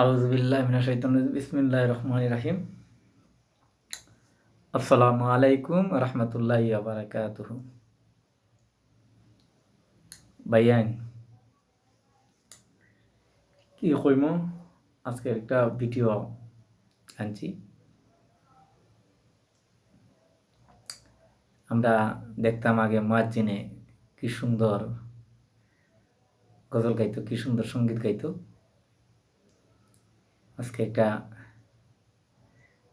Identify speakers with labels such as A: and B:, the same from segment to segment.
A: আউযু বিল্লাহি মিনাশ শাইতানির রাজিম। বিসমিল্লাহির রহমানির রহিম। আসসালামু আলাইকুম ওয়া রাহমাতুল্লাহি ওয়া বারাকাতুহু। ভাইয়ান, কি কইমু? আজকে একটা ভিডিও আনছি। আমরা দেখতাম আগে মুয়াজ্জিনে কি সুন্দর গজল গাইতো, কি সুন্দর সঙ্গীত গাইতো। আজকে একটা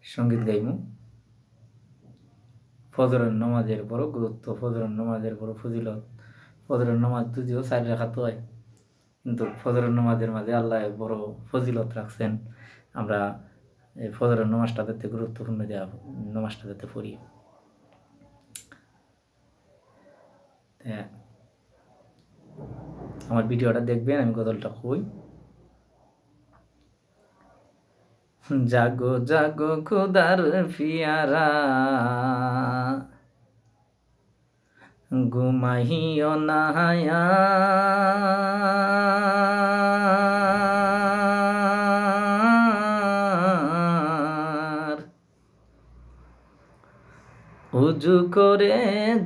A: সঙ্গীত গাইমু। ফজরের নামাজের বড় গুরুত্ব, ফজরের নামাজের বড় ফজিলত। ফজরের নামাজ যদিও ৪ রাকাত হয়, কিন্তু ফজরের নামাজের মাঝে আল্লাহ বড় ফজিলত রাখছেন। আমরা এই ফজরের নামাজটা যাতে গুরুত্বপূর্ণ দেওয়া, নামাজটা যাতে পড়ি। তা আমার ভিডিওটা দেখবেন, আমি গজলটা কই। জাগো জাগো খোদার ফিয়ারা, ঘুমাইও না হায়া, উজু করে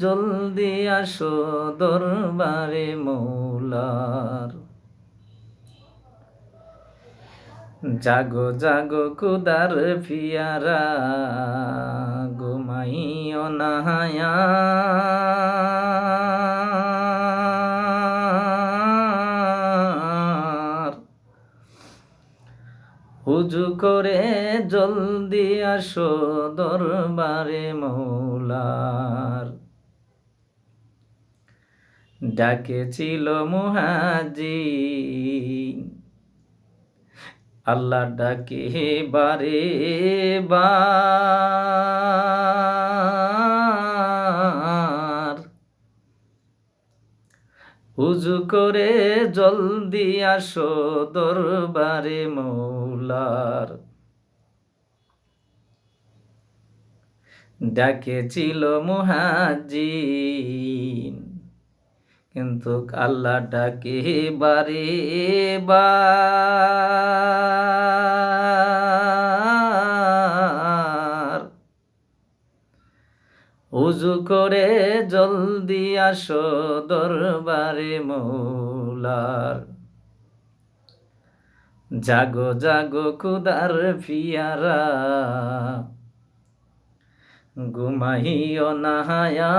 A: জলদি আসো দরবারে মৌলার। জাগো জাগো খুদার ফিয়ারা, ঘুমাইও না হায়া, উজু করে জলদি আসো দরবারে মৌলার। ডাকেছিল মুহাজির, আল্লাহ ডাকে বারে বার, উজু করে জলদি আসো দরবারে মৌলার। ডাকেছিল মুহাজির, কিন্তু আল্লাহ ডাকে বারে বার, উজু করে জলদি আসো দরবারে মৌলার। জাগো জাগো খুদার ফিয়ারা, ঘুমাইও না হায়া,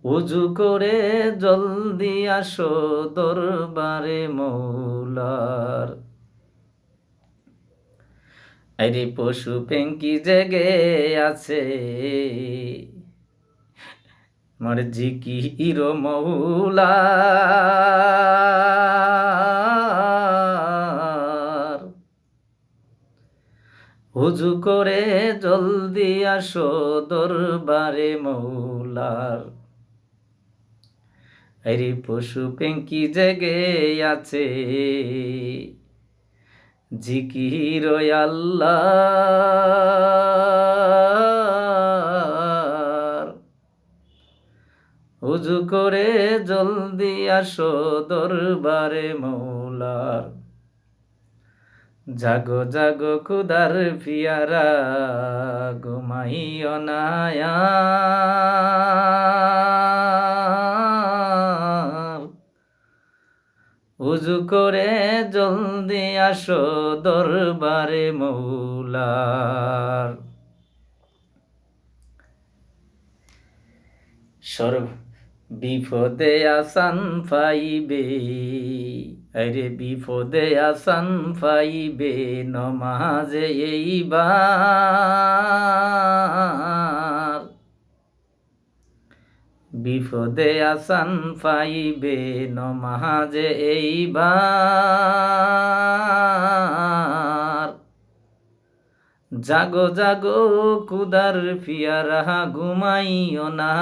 A: উজু করে জলদি আসো দরবারে মৌলার। আরে পশু পেঙ্কি জেগে আছে, আমার জিকির মৌলার। উজু করে জলদি আসো দরবারে মৌলার। আরে পশু পেঙ্কি জেগে আছে, জিকির আল্লাহর। উজু করে জলদি আসো দরবারে মৌলার। জাগো জাগো খুদার ফিয়ারা, ঘুমাইও না আর। উজু করে জলদি আসো দরবারে মৌলার। সর্ব বিপদে আসান পাইবে, আরে বিপদে আসান পাইবে, নমাজে এইবার। বিপদে আসান পাইবে, নমাজে এইবার। জাগো জাগো খুদার ফিয়ারা, ঘুমাইও না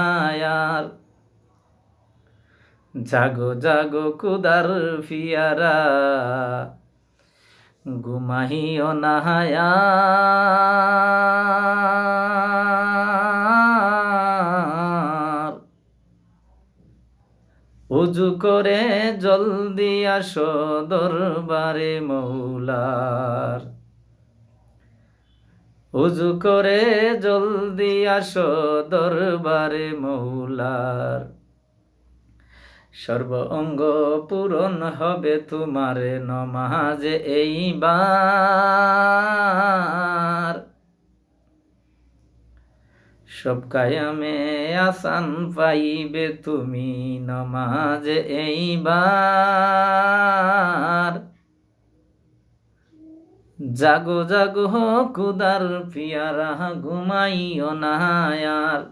A: আর। জাগো জাগো খুদার ফিয়ারা, ঘুমাইও না আর। উজু করে জলদি আসো দরবারে মৌলার, উজু করে জলদি আসো দরবারে মৌলার, সর্ব অঙ্গ পূরণ হবে তোমার নমাজে এইবার, সব কায়ামে আসান পাইবে তুমি নমাজে এইবার, জাগো জাগো কুদার পিয়ারা ঘুমাইও না আর,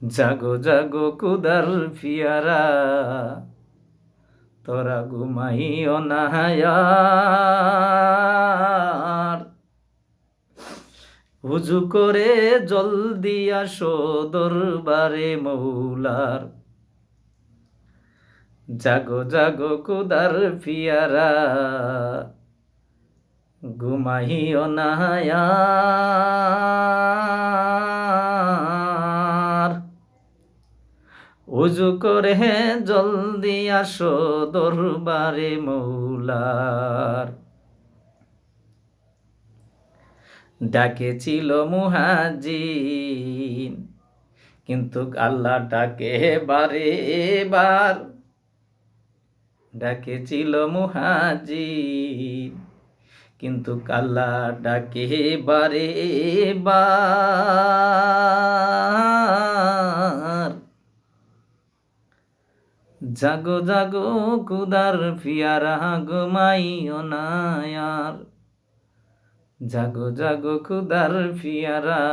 A: জাগো জাগো কুদার পিয়ারা তোরা ঘুমাইও না আর, উজু করে জলদি আসো দরবারে মৌলার, জাগো জাগো কুদার পিয়ারা ঘুমাইও না আর, উজু করে জলদি আসো দরবারে মৌলার, ডাকেছিল মুহাজিন কিন্তু আল্লাহ ডাকে বারে বার, ডাকেছিল মুহাজিন কিন্তু আল্লাহ ডাকে বারে বার, জাগো জাগো কুদার পিয়ারা ঘুমাইও না আর, জাগো জাগো কুদার পিয়ারা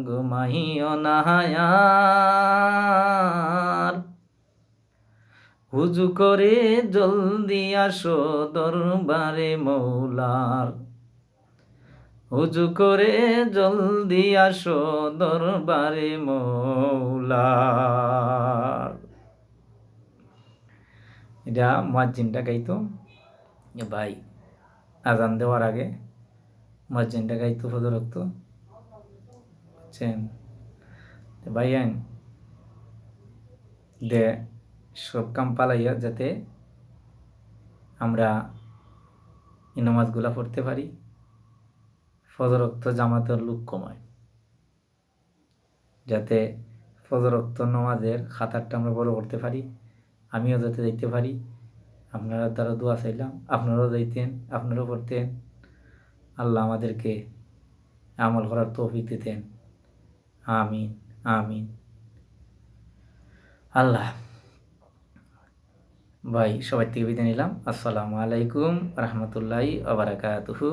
A: ঘুমাইও না আর, উজু করে জলদি আসো দরবারে মৌলার, উজু করে জলদি আসো দরবারে মৌলার। এটা মুয়াজ্জিনটা গাইতো ভাই, আজান দেওয়ার আগে মুয়াজ্জিনটা গাইতো ফজর রক্ত, বুঝছেন ভাই? আইন দে সব কাম পালাইয়া যাতে আমরা এই নামাজগুলা পড়তে পারি, ফজর রক্ত জামাতের লোক কমায়, যাতে ফজর রক্ত নামাজের খাতারটা আমরা বড় করতে পারি, আমিও যাতে যাইতে পারি। আপনারা দ্বারা দোয়া চাইলাম, আপনারাও যাইতেন, আপনারাও পড়তেন। আল্লাহ আমাদেরকে আমল করার তৌফিক দিতেন। আমিন আমিন। আল্লাহ ভাই, সবাই থেকে বিদায় নিলাম। আসসালামু আলাইকুম রহমতুল্লাহি ওয়া বারাকাতুহু।